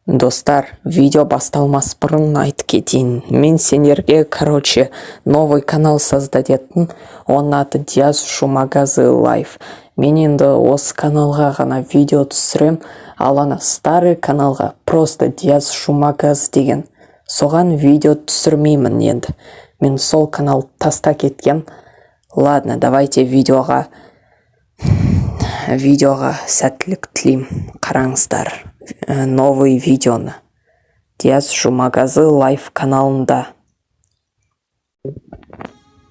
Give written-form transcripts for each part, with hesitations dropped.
Достар, видео басталмас бұрын айтып кетейін. Мен сендерге, новый канал создать еттім. Оның аты Диас Шумагазы Лайф. Мен енді осы каналға ғана видео түсірем, ал ана старый каналға просто Диас Шумагаз деген. Соған видео түсірмеймін енді. Мен сол канал таста кеткем. Ладно, давайте видеоға сәттілік тілеймін. Қараңыздар. Новый видеоны Диас Шумагазы Лайф каналында.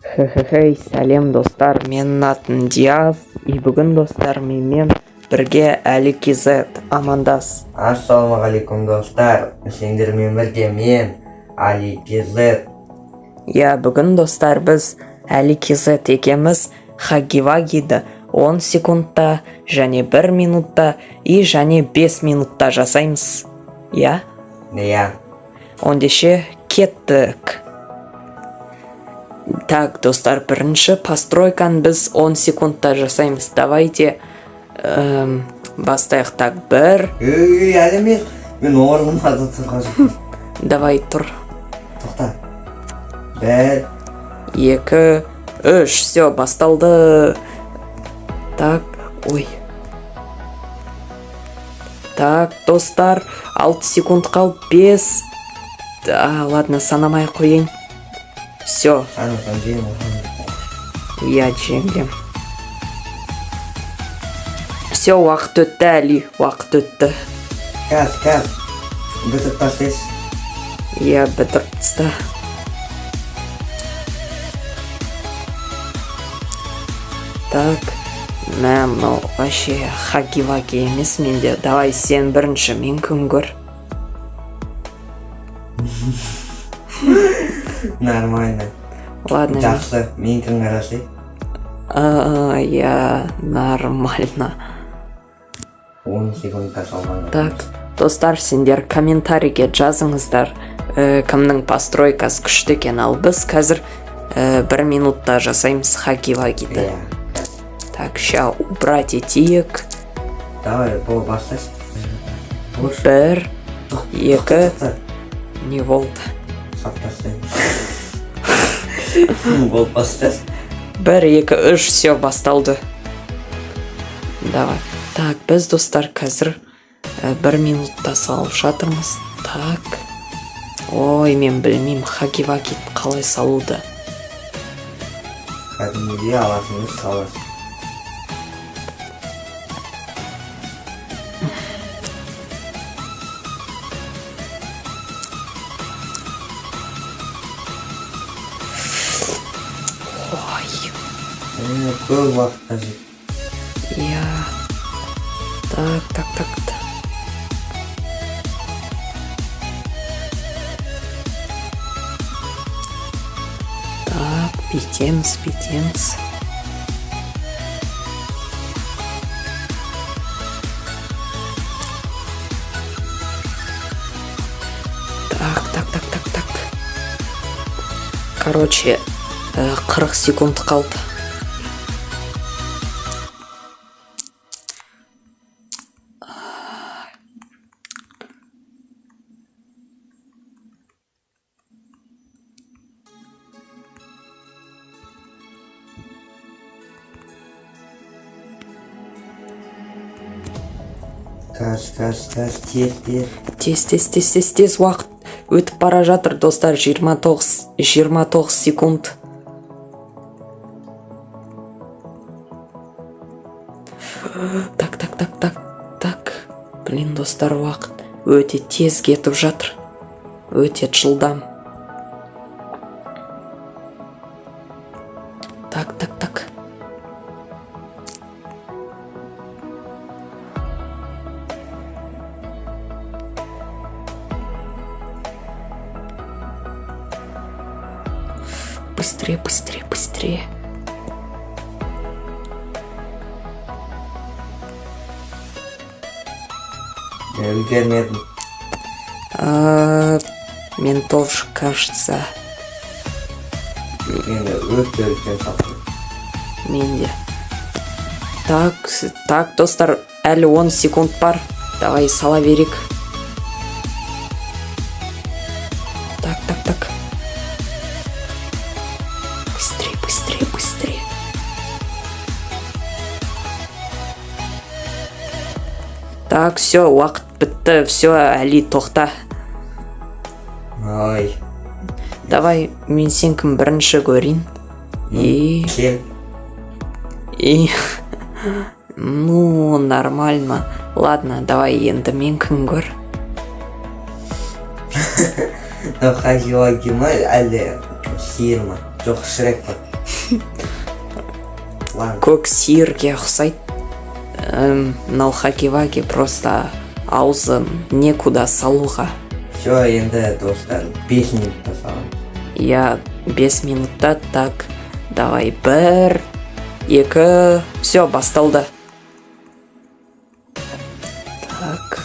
Хей, сәлем достар, менің атым Диас, и бүгін достар менімен бірге Али KZ амандас. Ассалаумағалейкум достар, сендермен бірге мен Али KZ. Бүгін достар біз Али KZ екеміз Хаги-Вагиді 10 секундта, және 1 минутта, и және 5 минутта жасаймыз. Ондеше кеттік. Так, достар, бірінші постройканы біз 10 секундта жасаймыз. Давайте бастайық. Так, 1. Әлі мен орнымда тұрған. Давай, тұр. Тоқта. 1, 2, 3, все, басталды. Так, ой. Так, достар, 6 секунд қалып, 5. Ладно, санамай қойын. Все. Жеңгем. Все, уақыт өтті, Али, уақыт өтті. Кәз. Бітіп тастайсыз. Бітіп таста. Так. Мынау вообще хаги-ваги емес менде. Давай сен бірінші, мен күн көр. Нормально. Ладно. Жақсы, мен күн қарасай. Нормально. 10 секундта салмаңыз. Так, достар, сендер комментарийге жазыңыздар, кімнің постройкасы күшті екен, ал біз қазір 1 минутта жасаймыз хаги-вагиді. Так, ща убрать етейік. Давай, бұл бастайсыз. 1, 2, не болды. Саптастайын. Бұл бастайсыз. 1, 2, 3, все, басталды. Давай. Так, біз достар қазір 1 минутта салып жатырмыз. Так. Ой, мен білмеймін хаги-ваги қалай салуды. Кәдімгідей аласыңыз, саласыз. Көп уақыт қажет. Так. Так, бітеміз. Так. Короче, 40 секунд қалды. Тез уақыт өтіп бара жатыр, достар. 29 секунд. Так. Блин, достар, уақыт өте тез кетіп жатыр. Өте жылдам. Так. Быстрее. Үлгермедім. Мен тоже, кажется. Енді өтті үлкен сақты. Менде. Так, достар, әлі 10 секунд бар. Давай сала берек. Так, все, уақыт бітті, все, Али, тоқта. Ой. Давай, мен сенкін бірінші көрейін. Кел. И... Ну, нормально. Ладно, давай енді менкін көр. Хаги-ваги ма, әлде сиыр ма? Жоқ, Шрек па? Ладно. Көк сиырге ұқсайды. Мынау хаги-ваги просто аузы некуда салуға. Все, енді достар, 5 минутта саламыз. Я 5 минутта, так. Давай, 1, 2, все, басталды. Так.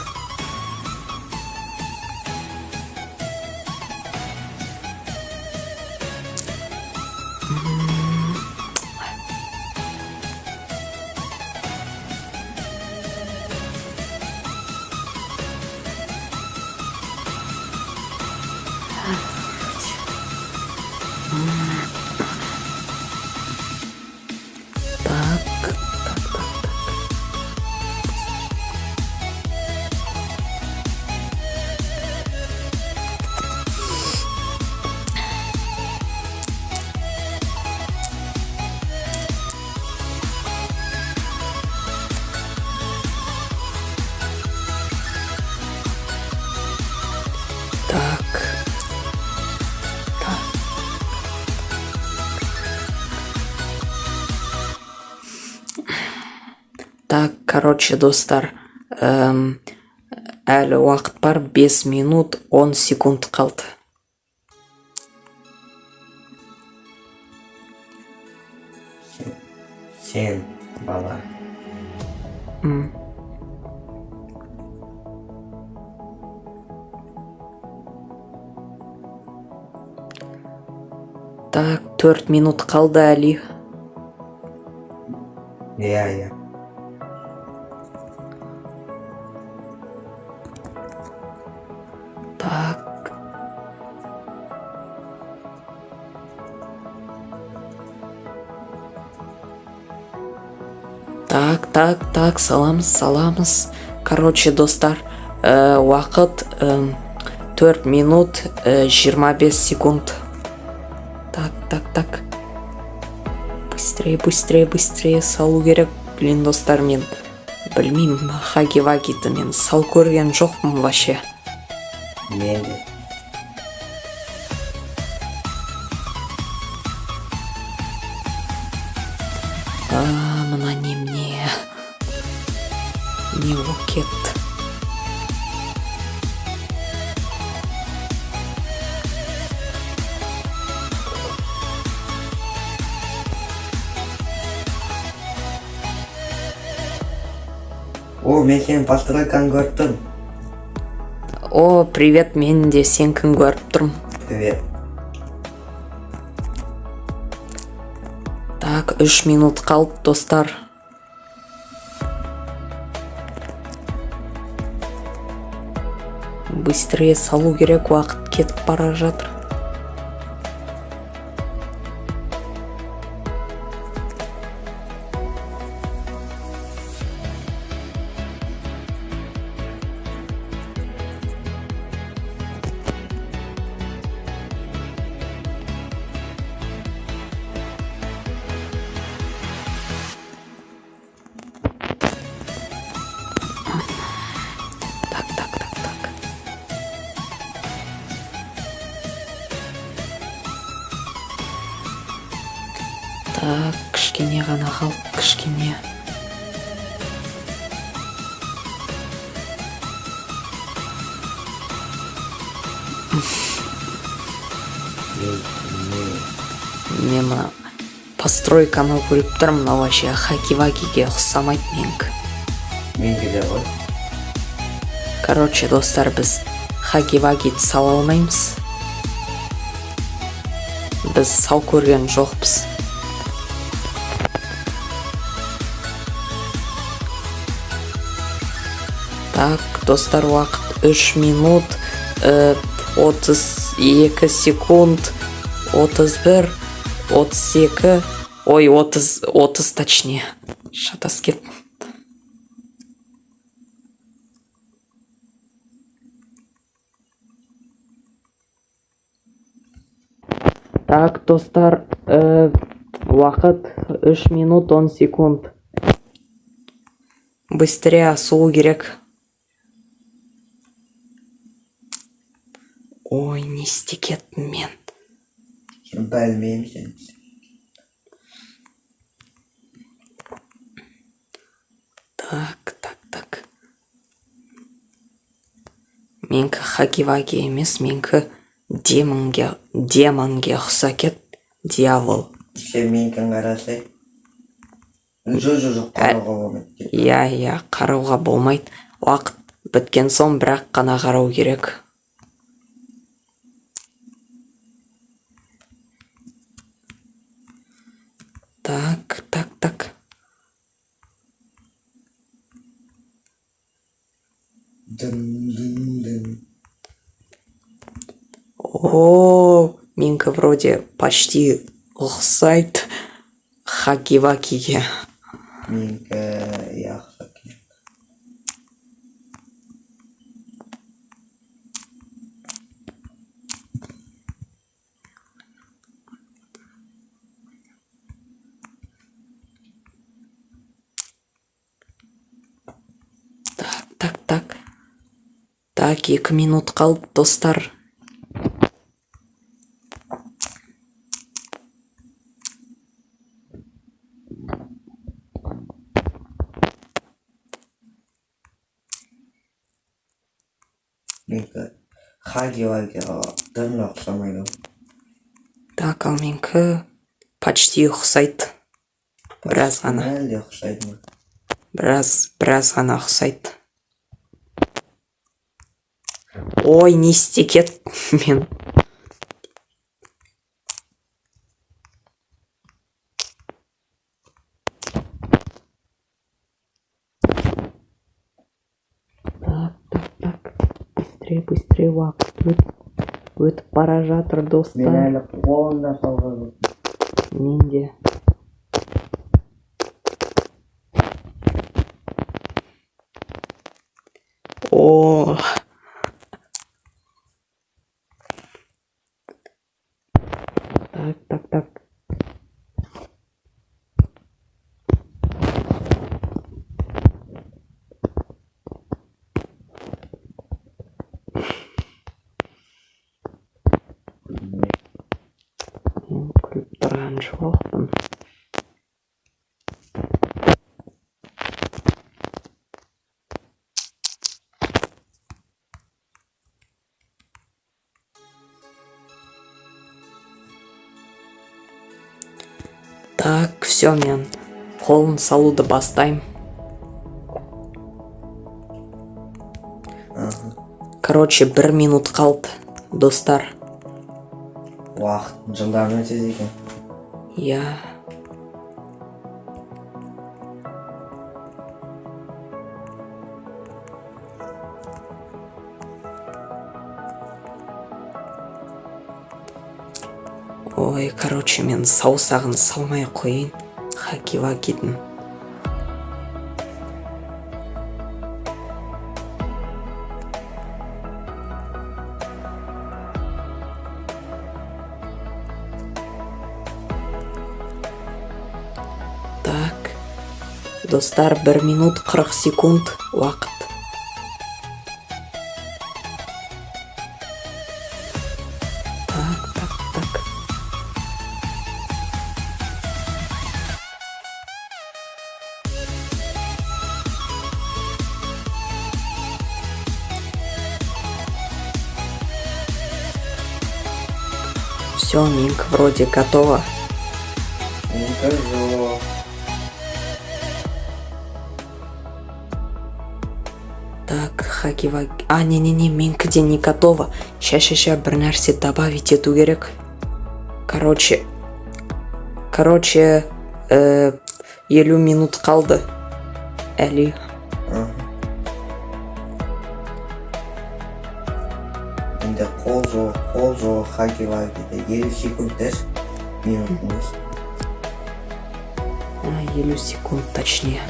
Так. Так. Так, короче, достар, әлі уақыт бар, 5 минут 10 секунд қалды. Сен, бала. Так, 4 минут қалды, Али. Иә. Так. Так, саламыз. Короче, достар, уақыт 4 минут 25 секунд. Так. Быстрее салу керек. Блин, достар, мен білмеймін, хаги-вагиді мен сал көрген жоқпын вообще. Мен де. Мына немене? Не болып кетті. О, мен сенің постройканы көріп тұрмын. О, привет, мен де сенкін көріп тұрмын. Привет. Так, 3 минут қалды, достар. Быстрее салу керек, уақыт кетіп бара жатыр. Так. Так, кішкене ғана қалды, кішкене. Мен мына постройканы көріп тұрмын, мына вообще хаги-вагиге ұқсамайды менікі. Менге де ғой. Короче, достар, біз хаги-вагиді сала алмаймыз. Біз сал көрген жоқпыз. Так, достар, уақыт 3 минут 32 секунд 31 32 ой 30 точнее шатас кеттім. Так, достар, уақыт 3 минут 10 секунд. Быстрее асылу керек. Ой, не істе кеттім мен. Білмеймін сен. Так. Менікі хаги-ваги емес, менікі демонге ұқса кет, дьявол. Сен менікін қарасай. Жоқ, қарауға болмайды. Иә, қарауға болмайды. Уақыт біткен соң бірақ қана қарау керек. Так. Дын. О, менікі вроде почти ұқсайды хаги-вагиге. Менікі яқсы. Так. Так, 2 минут қалды, достар. Менікі хаги-вагиға дым ұқсамайды. Так, ал менікі почти ұқсайды. Біраз ғана. Әлде ұқсайды ма? Біраз ғана ұқсайды. Ой, не істе кет мен. Так. Быстрее уақыт өтіп бара жатыр, достар. Мен әлі қолында қалған. Менде. О. Так. Мен күліп тұрған жоқпын. Так, все, мен қолын салуды бастаймын. Короче, 1 минут қалды, достар. Уақыт жылдармен тез екен. Иә. Ой, короче, мен саусағын салмай қойын хаги-вагидің. Так, достар, 1 минут 40 секунд уақыт. Так. Все, Минк вроде готова. Менікі жоқ. Так, хаги-ваги. Не, менікіде не готова. Ща, бір нәрсе добавить ету керек. Короче, 50 минут қалды. Әлі. Менде қол жоқ хаги-вагиде 50 секунд дес. Минут емес. 50 секунд точнее.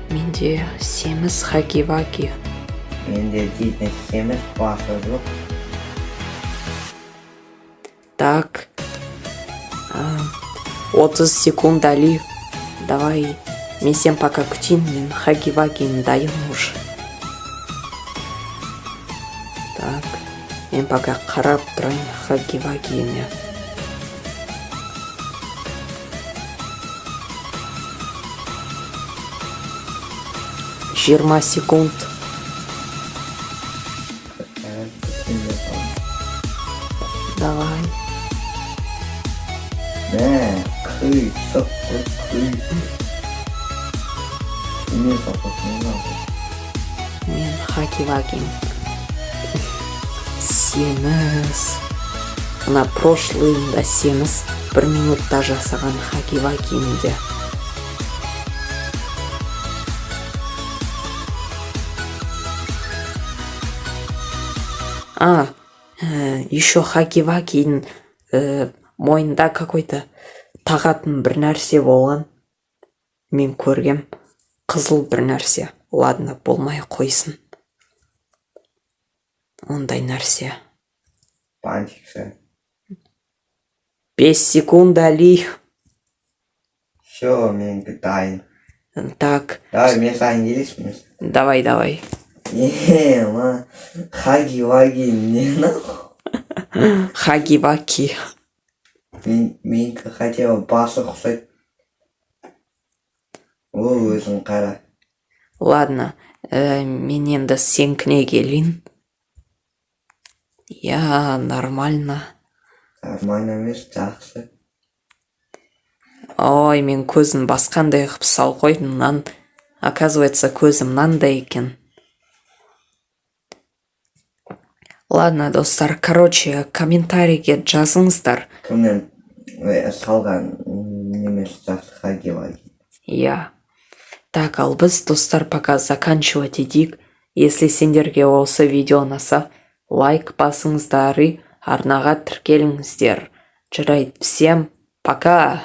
Менде семіз хаги-ваги. Менде дейтін семіз басы жоқ. Так. 30 секунд, Али. Давай. Мен сен пока күтейін, мен хаги-вагиім дайын уже. Так. Мен пока қарап тұрайын хаги-вагиіме. Жиырма секунд. Давай. Мә, күй, соққы, күй. Мен соққысын алды. Мен хаги-вагиім. Семіз. Мына прошлыйында семіз 1 минутта жасаған хаги-вагиімде. Еще хаги-вагидің мойында какой-то тағатын бір нәрсе болған. Мен көргем. Қызыл бір нәрсе. Ладно, болмай қойсын. Ондай нәрсе. Пантикші. 5 секунд, Али. Все, мен дайын. Так. Давай, мен сайын келесің. Давай. Ма, хаги-ваги не нахуй. Хаги-ваги. Мен хотя бы басы ұқсайды. Ол өзің қара. Ладно, мен енді сенкіне келейін. Я, нормально. Нормально емес, жақсы. Ой, мен көзін басқандай қып сал қойдым. Оказывается, көзім мынандай екен. Ладно, достар, короче, комментарийге жазыңыздар. Кімнен салған немес жақсы хаги-ваги. Я. Так, ал біз, достар, пока заканчивать едік. Если сендерге осы видео ұнаса, лайк басыңыздар, арнаға тіркеліңіздер. Жарайды, всем пока!